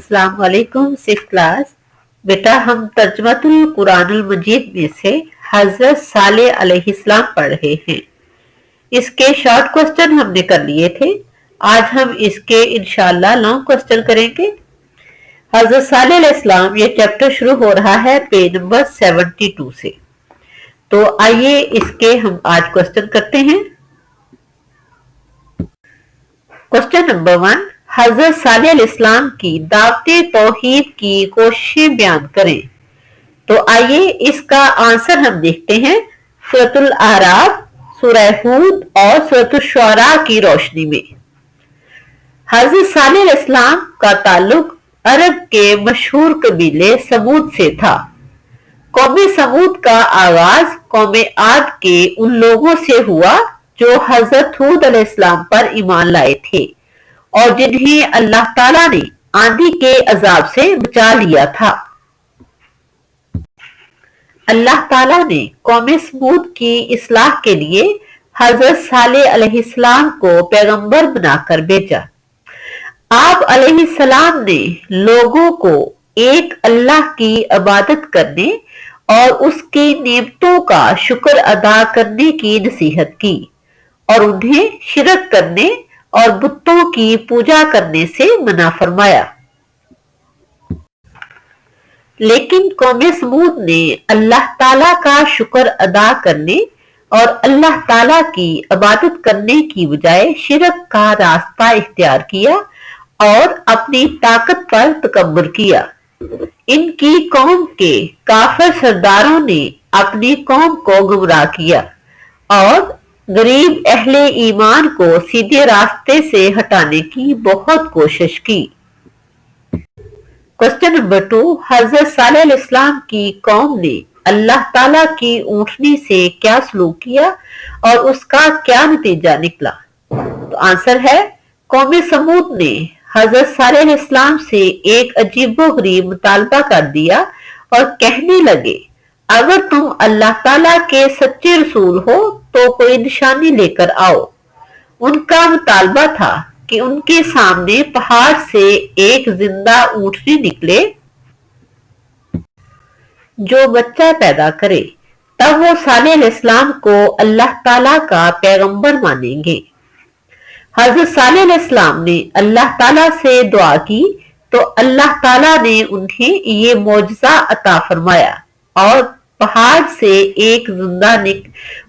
अस्सलाम वालेकुम six class. बेटा हम तर्जुमातुल कुरान मजीद में से हजरत सालेह अलैहिस्सलाम पढ़ रहे हैं। इसके शॉर्ट क्वेश्चन हमने कर लिए थे। आज हम इसके इंशाअल्लाह लॉन्ग क्वेश्चन करेंगे। हजरत सालेह अलैहिस्सलाम, ये चैप्टर शुरू हो रहा है पेज नंबर 72 से। तो आइए इसके हम आज क्वेश्चन करते हैं। क्वेश्चन नंबर 1, हजरत सालेह अलैहिस्सलाम की दावते तौहीद की कोशिशें बयान करें। तो आइए इसका आंसर हम देखते हैं सूरतुल आराफ, सूरह हूद और सूरतुल शुअरा की रोशनी में। हजरत सालेह अलैहिस्सलाम का ताल्लुक अरब के मशहूर कबीले समूद से था। कौम समूद का आगाज कौम आद के उन लोगों से हुआ जो हजरत हूद अलैहिस्सलाम पर ईमान लाए थे और जिन्हें अल्लाह ताला ने आंधी के अजाब से बचा लिया था। अल्लाह ताला ने कौम समूद की इस्लाह के लिए हजरत सालेह अलैहिस्सलाम को पैगंबर बनाकर भेजा। आप अलैहिस्सलाम ने लोगों को एक अल्लाह की इबादत करने और उसकी नेमतों का शुक्र अदा करने की नसीहत की और उन्हें शिरक करने और बुतों की पूजा करने से मना फरमाया। लेकिन कौम समूद ने अल्लाह ताला का शुक्र अदा करने और अल्लाह ताला की इबादत करने की बजाय शिरक का रास्ता इख्तियार किया और अपनी ताकत पर तकब्बुर किया। इनकी कौम के काफिर सरदारों ने अपनी कौम को गुमराह किया और गरीब अहले ईमान को सीधे रास्ते से हटाने की बहुत कोशिश की। क्वेश्चन नंबर 2, हजरत सालेह अलैहिस्सलाम की कौम ने अल्लाह ताला की ऊंटनी से क्या सलूक किया और उसका क्या नतीजा निकला। तो आंसर है, कौम समूद ने हजरत सालेह अलैहिस्सलाम से एक अजीबोगरीब मुतालबा कर दिया और कहने लगे, अगर तुम अल्लाह ताला के सच्चे रसूल हो तो कोई निशानी लेकर आओ। उनका मुतालबा था कि उनके सामने पहाड़ से एक जिंदा ऊंटनी निकले जो बच्चा पैदा करे, तब वो सालेह अलैहिस्सलाम को अल्लाह ताला का पैगंबर मानेंगे। हजरत सालेह अलैहिस्सलाम ने अल्लाह ताला से दुआ की तो अल्लाह ताला ने उन्हें ये मौजज़ा अता फरमाया और पहाड़ से एक जिंदा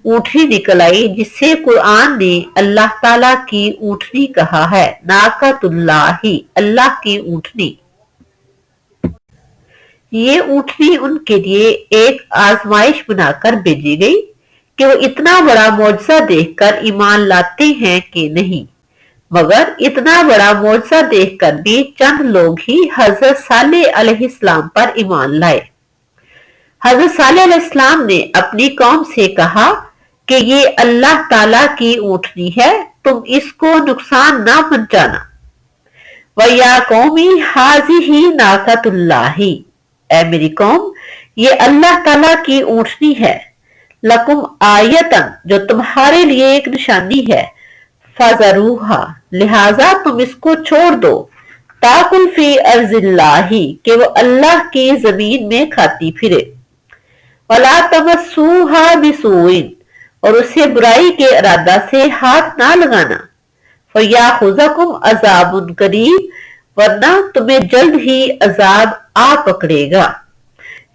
ऊंटनी निकल आई, जिससे कुरान ने अल्लाह ताला की ऊंटनी कहा है, नाकतुल्लाही, अल्लाह की ऊंटनी। ये ऊंटनी उनके लिए एक आजमाइश बनाकर भेजी गई कि वो इतना बड़ा मौजज़ा देखकर ईमान लाते हैं कि नहीं। मगर इतना बड़ा मौजज़ा देखकर भी चंद लोग ही हजरत सालेह अलैहिस्सलाम पर ईमान लाए। हजरत सालेह अलैहिस्सलाम ने अपनी कौम से कहा कि ये अल्लाह ताला की ऊंटनी है, तुम इसको नुकसान ना पहुंचाना। वया कौमी हाज़िही नाकतुल्लाही, ऐ मेरी कौम, ये अल्लाह ताला की ऊंटनी है। लकुम आयतन, जो तुम्हारे लिए एक निशानी है। फज़रूहा, लिहाजा तुम इसको छोड़ दो। ताकुल फी अर्ज़िल्लाही, कि वो अल्लाह की जमीन में खाती फिरे। वला तमस्सूहा बिसूइन, और उसे बुराई के इरादा से हाथ ना लगाना। फयाखुज़कुम अज़ाबुन करीब, वरना तुम्हें जल्द ही अजाब आ पकड़ेगा।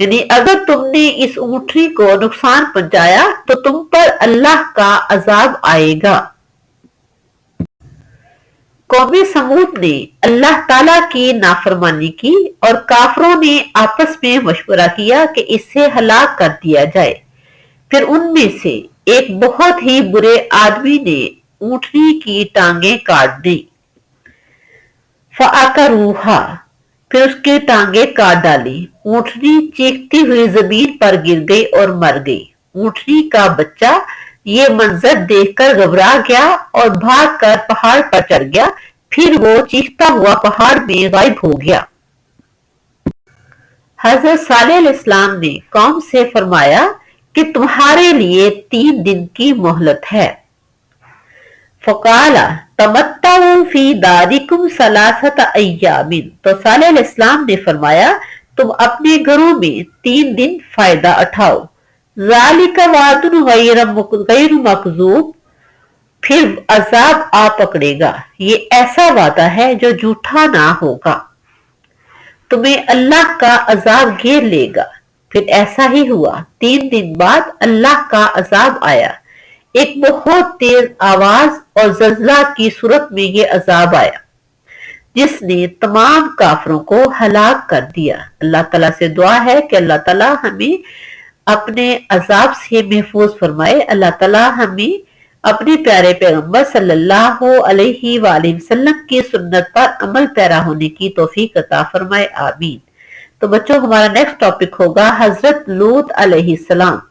यानी अगर तुमने इस ऊंटनी को नुकसान पहुंचाया तो तुम पर अल्लाह का अजाब आएगा। कौम समूद ने अल्लाह ताला की नाफरमानी की और काफरों ने आपस में मशवरा किया कि इसे हलाक कर दिया जाए। फिर उनमें से एक बहुत ही बुरे आदमी ने ऊंटनी की टांगे काट दी। फ़अक़रूहा, फिर उसकी टांगे काट डाली। ऊंटनी चीखती हुई जमीन पर गिर गई और मर गई। ऊंटनी का बच्चा ये मंजर देखकर घबरा गया और भागकर पहाड़ पर चढ़ गया। फिर वो चीखता हुआ पहाड़ में गायब हो गया। हजरत सालेह अलैहिस्सलाम ने कौम से फरमाया कि तुम्हारे लिए 3 दिन की मोहलत है। फ़क़ाला, तमत्ताऊ फी दारिकुम सलासत अय्यामिन, तो सालेह अलैहिस्सलाम ने फरमाया तुम अपने घरों में 3 दिन फायदा उठाओ। ज़ालिका वादुन गैर मकज़ूब, फिर अजाब आ पकड़ेगा, ये ऐसा वादा है जो झूठा ना होगा। तुम्हें अल्लाह का अजाब घेर लेगा। फिर ऐसा ही हुआ। 3 दिन बाद अल्लाह का अजाब आया। एक बहुत तेज आवाज और जल्जला की सूरत में ये अजाब आया जिसने तमाम काफरों को हलाक कर दिया। अल्लाह ताला से दुआ है कि अल्लाह ताला हमें अपने अजाब से महफूज फरमाए। अल्लाह ताला हमें अपने प्यारे पैगंबर सल्लल्लाहु अलैहि वसल्लम की सुन्नत पर अमल पैरा होने की तौफीक अता फरमाए, आमीन। तो बच्चों, हमारा नेक्स्ट टॉपिक होगा हजरत लूत अलैहिस्सलाम।